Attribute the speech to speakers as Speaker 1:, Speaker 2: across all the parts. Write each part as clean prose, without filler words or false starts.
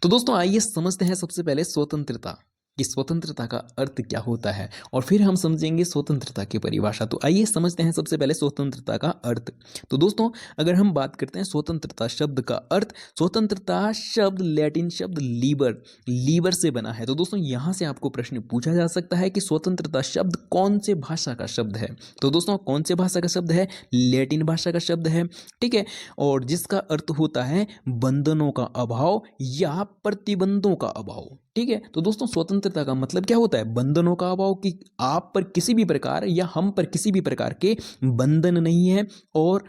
Speaker 1: तो दोस्तों आइए समझते हैं सबसे पहले स्वतंत्रता कि स्वतंत्रता का अर्थ क्या होता है और फिर हम समझेंगे स्वतंत्रता की परिभाषा। तो आइए समझते हैं सबसे पहले स्वतंत्रता का अर्थ। तो दोस्तों अगर हम बात करते हैं स्वतंत्रता शब्द का अर्थ, स्वतंत्रता शब्द लैटिन शब्द लीबर से बना है। तो दोस्तों यहाँ से आपको प्रश्न पूछा जा सकता है कि स्वतंत्रता शब्द कौन से भाषा का शब्द है। तो दोस्तों कौन से भाषा का शब्द है? लैटिन भाषा का शब्द है, ठीक है। और जिसका अर्थ होता है बंधनों का अभाव या प्रतिबंधों का अभाव, ठीक है। तो दोस्तों स्वतंत्रता का मतलब क्या होता है? बंधनों का अभाव, कि आप पर किसी भी प्रकार या हम पर किसी भी प्रकार के बंधन नहीं है और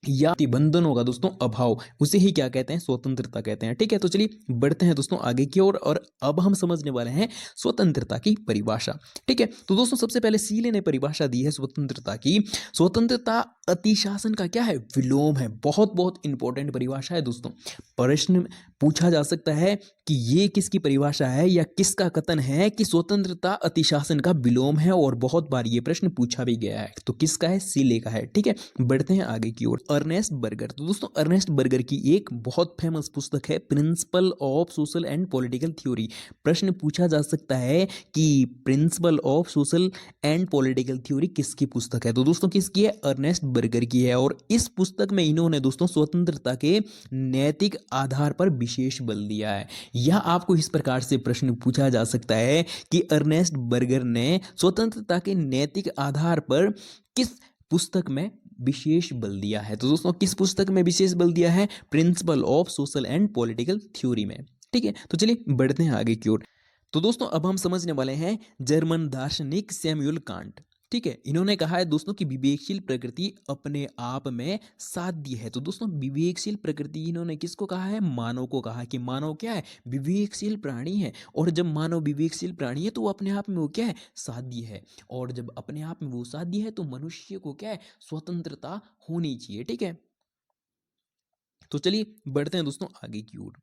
Speaker 1: या बंधनों का दोस्तों अभाव, उसे ही क्या कहते हैं? स्वतंत्रता कहते हैं, ठीक है। तो चलिए बढ़ते हैं दोस्तों आगे की ओर और अब हम समझने वाले हैं स्वतंत्रता की परिभाषा, ठीक है। तो दोस्तों सबसे पहले सीले ने परिभाषा दी है स्वतंत्रता की। स्वतंत्रता अतिशासन का क्या है? विलोम है। बहुत बहुत इंपॉर्टेंट परिभाषा है दोस्तों। प्रश्न पूछा जा सकता है कि ये किसकी परिभाषा है या किसका कथन है कि स्वतंत्रता अतिशासन का विलोम है, और बहुत बार ये प्रश्न पूछा भी गया है। तो किसका है? सीले का है, ठीक है। बढ़ते हैं आगे की ओर। Ernest burger. तो दोस्तों अर्नेस्ट बर्गर की एक बहुत फेमस पुस्तक है principle of social and political theory. प्रश्न पूछा जा सकता है कि principle of social and political theory किसकी पुस्तक है? तो दोस्तों किसकी है? अर्नेस्ट बर्गर की है। और इस पुस्तक में इन्होंने दोस्तों स्वतंत्रता के नैतिक आधार पर विशेष बल दिया है। यह आपको इस प्रकार से प्रश्न पूछा जा सकता है कि अर्नेस्ट बर्गर ने स्वतंत्रता के नैतिक आधार पर किस पुस्तक में विशेष बल दिया है? तो दोस्तों किस पुस्तक में विशेष बल दिया है? Principle of social and political theory में, ठीक है। तो चलिए बढ़ते हैं आगे की ओर। तो दोस्तों अब हम समझने वाले हैं जर्मन दार्शनिक सैमुअल कांट, ठीक है। इन्होंने कहा है दोस्तों कि विवेकशील प्रकृति अपने आप में साध्य है। तो दोस्तों विवेकशील प्रकृति इन्होंने किसको कहा है? मानव को कहा कि मानव क्या है? विवेकशील प्राणी है। और जब मानव विवेकशील प्राणी है तो वो अपने आप में वो क्या है? साध्य है। और जब अपने आप में वो साध्य है तो मनुष्य को क्या है? स्वतंत्रता होनी चाहिए, ठीक है। तो चलिए बढ़ते हैं दोस्तों आगे की ओर।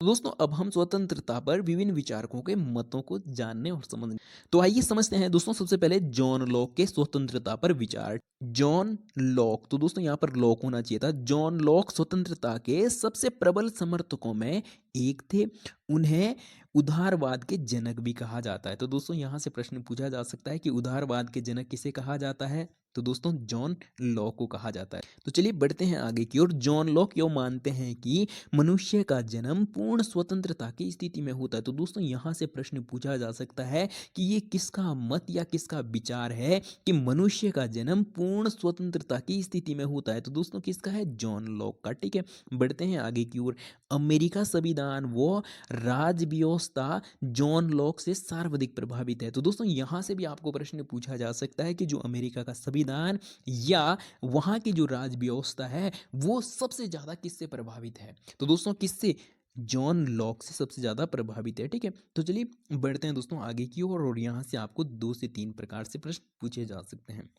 Speaker 1: तो दोस्तों अब हम स्वतंत्रता पर विभिन्न विचारकों के मतों को जानने और समझने, तो आइए समझते हैं दोस्तों सबसे पहले जॉन लॉक के स्वतंत्रता पर विचार। जॉन लॉक, तो दोस्तों यहाँ पर लॉक होना चाहिए था। जॉन लॉक स्वतंत्रता के सबसे प्रबल समर्थकों में एक थे। उन्हें उदारवाद के जनक भी कहा जाता है। तो दोस्तों यहाँ से प्रश्न पूछा जा सकता है कि उदारवाद के जनक किसे कहा जाता है? तो दोस्तों जॉन लॉक को कहा जाता है। तो चलिए बढ़ते हैं आगे की ओर। जॉन लॉक यो मानते हैं कि मनुष्य का जन्म पूर्ण स्वतंत्रता की स्थिति में होता है। तो दोस्तों यहाँ से प्रश्न पूछा जा सकता है कि ये किसका मत या किसका विचार है कि मनुष्य का जन्म पूर्ण स्वतंत्रता की स्थिति में होता है? तो दोस्तों किसका है? जॉन लॉक का, ठीक है। बढ़ते हैं आगे की ओर। अमेरिका संविधान व राज व्यवस्था जॉन लॉक से सर्वाधिक प्रभावित है। तो दोस्तों यहाँ से भी आपको प्रश्न पूछा जा सकता है कि जो अमेरिका का संविधान या वहाँ की जो राज व्यवस्था है वो सबसे ज़्यादा किससे प्रभावित है? तो दोस्तों किससे? जॉन लॉक से सबसे ज़्यादा प्रभावित है, ठीक है। तो चलिए बढ़ते हैं दोस्तों आगे की ओर और यहाँ से आपको 2 से 3 प्रकार से प्रश्न पूछे जा सकते हैं।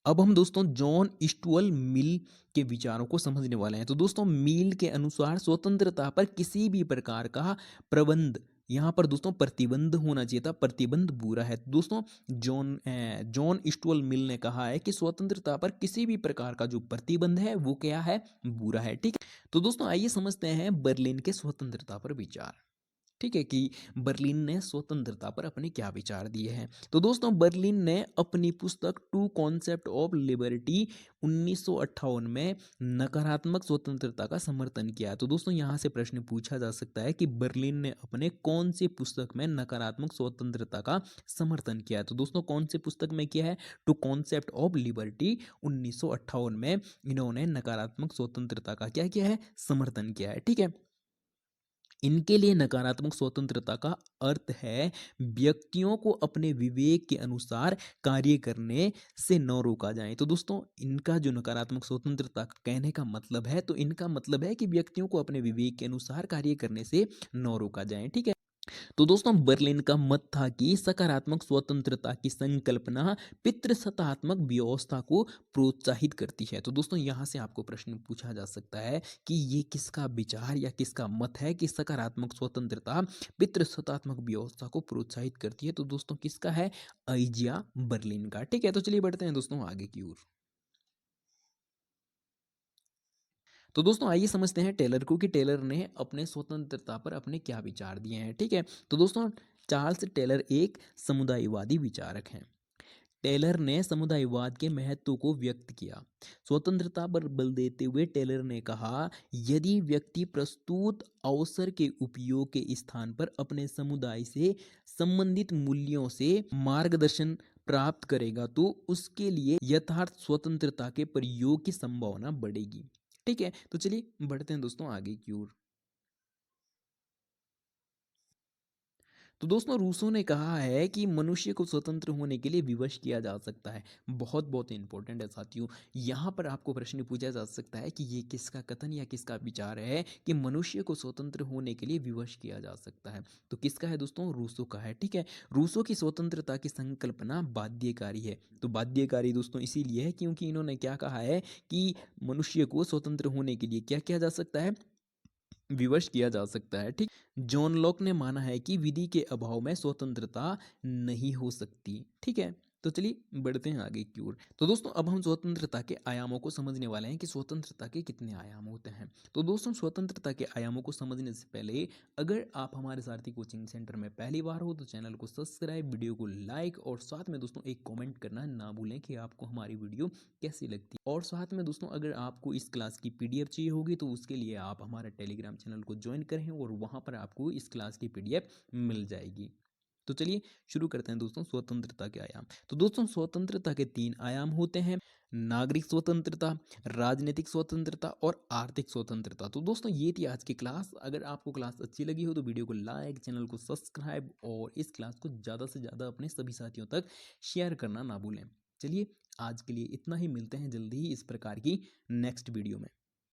Speaker 1: अब हम दोस्तों जॉन स्टुअल मिल के विचारों को समझने वाले हैं। तो दोस्तों मिल के अनुसार स्वतंत्रता पर किसी भी प्रकार का प्रबंध, यहाँ पर दोस्तों प्रतिबंध होना चाहिए था, प्रतिबंध बुरा है। दोस्तों जॉन स्टुअल मिल ने कहा है कि स्वतंत्रता पर किसी भी प्रकार का जो प्रतिबंध है वो क्या है? बुरा है, ठीक है। तो दोस्तों आइए समझते हैं बर्लिन के स्वतंत्रता पर विचार, ठीक है, कि बर्लिन ने स्वतंत्रता पर अपने क्या विचार दिए हैं। तो दोस्तों बर्लिन ने अपनी पुस्तक टू कॉन्सेप्ट ऑफ लिबर्टी 1958 में नकारात्मक स्वतंत्रता का समर्थन किया। तो दोस्तों यहाँ से प्रश्न पूछा जा सकता है कि बर्लिन ने अपने कौन सी पुस्तक में नकारात्मक स्वतंत्रता का समर्थन किया है? तो दोस्तों कौन सी पुस्तक में किया है? टू कॉन्सेप्ट ऑफ लिबर्टी 1958 में इन्होंने नकारात्मक स्वतंत्रता का क्या किया है? समर्थन किया है, ठीक है। इनके लिए नकारात्मक स्वतंत्रता का अर्थ है व्यक्तियों को अपने विवेक के अनुसार कार्य करने से न रोका जाए। तो दोस्तों इनका जो नकारात्मक स्वतंत्रता का कहने का मतलब है, तो इनका मतलब है कि व्यक्तियों को अपने विवेक के अनुसार कार्य करने से न रोका जाए, ठीक है। तो दोस्तों बर्लिन का मत था कि सकारात्मक स्वतंत्रता की संकल्पना पितृसत्तात्मक व्यवस्था को प्रोत्साहित करती है। तो दोस्तों यहाँ से आपको प्रश्न पूछा जा सकता है कि ये किसका विचार या किसका मत है कि सकारात्मक स्वतंत्रता पितृसत्तात्मक व्यवस्था को प्रोत्साहित करती है? तो दोस्तों किसका है? अइजिया बर्लिन का, ठीक है। तो चलिए बढ़ते हैं दोस्तों आगे की ओर। तो दोस्तों आइए समझते हैं टेलर को कि टेलर ने अपने स्वतंत्रता पर अपने क्या विचार दिए हैं। ठीक है, तो दोस्तों चार्ल्स टेलर एक समुदायवादी विचारक हैं। टेलर ने समुदायवाद के महत्व को व्यक्त किया। स्वतंत्रता पर बल देते हुए टेलर ने कहा, यदि व्यक्ति प्रस्तुत अवसर के उपयोग के स्थान पर अपने समुदाय से संबंधित मूल्यों से मार्गदर्शन प्राप्त करेगा तो उसके लिए यथार्थ स्वतंत्रता के प्रयोग की संभावना बढ़ेगी। ठीक है, तो चलिए बढ़ते हैं दोस्तों आगे की ओर। तो दोस्तों रूसो ने कहा है कि मनुष्य को स्वतंत्र होने के लिए विवश किया जा सकता है। बहुत बहुत इंपॉर्टेंट है साथियों। यहाँ पर आपको प्रश्न पूछा जा सकता है कि ये किसका कथन या किसका विचार है कि मनुष्य को स्वतंत्र होने के लिए विवश किया जा सकता है। तो किसका है दोस्तों? रूसो का है। ठीक है, रूसो की स्वतंत्रता की संकल्पना बाध्यकारी है। तो बाध्यकारी दोस्तों इसीलिए है क्योंकि इन्होंने क्या कहा है कि मनुष्य को स्वतंत्र होने के लिए क्या किया जा सकता है? विवश किया जा सकता है। ठीक, जॉन लॉक ने माना है कि विधि के अभाव में स्वतंत्रता नहीं हो सकती। ठीक है, तो चलिए बढ़ते हैं आगे की ओर। तो दोस्तों अब हम स्वतंत्रता के आयामों को समझने वाले हैं कि स्वतंत्रता के कितने आयाम होते हैं। तो दोस्तों स्वतंत्रता के आयामों को समझने से पहले अगर आप हमारे सारथी कोचिंग सेंटर में पहली बार हो तो चैनल को सब्सक्राइब, वीडियो को लाइक और साथ में दोस्तों एक कमेंट करना ना भूलें कि आपको हमारी वीडियो कैसी लगती है। और साथ में दोस्तों अगर आपको इस क्लास की पीडीएफ चाहिए होगी तो उसके लिए आप हमारे टेलीग्राम चैनल को ज्वाइन करें और वहाँ पर आपको इस क्लास की पीडीएफ मिल जाएगी। तो चलिए शुरू करते हैं दोस्तों स्वतंत्रता के आयाम। तो दोस्तों स्वतंत्रता के तीन आयाम होते हैं: नागरिक स्वतंत्रता, राजनीतिक स्वतंत्रता और आर्थिक स्वतंत्रता। तो दोस्तों ये थी आज की क्लास। अगर आपको क्लास अच्छी लगी हो तो वीडियो को लाइक, चैनल को सब्सक्राइब और इस क्लास को ज़्यादा से ज़्यादा अपने सभी साथियों तक शेयर करना ना भूलें। चलिए आज के लिए इतना ही, मिलते हैं जल्दी ही इस प्रकार की नेक्स्ट वीडियो में।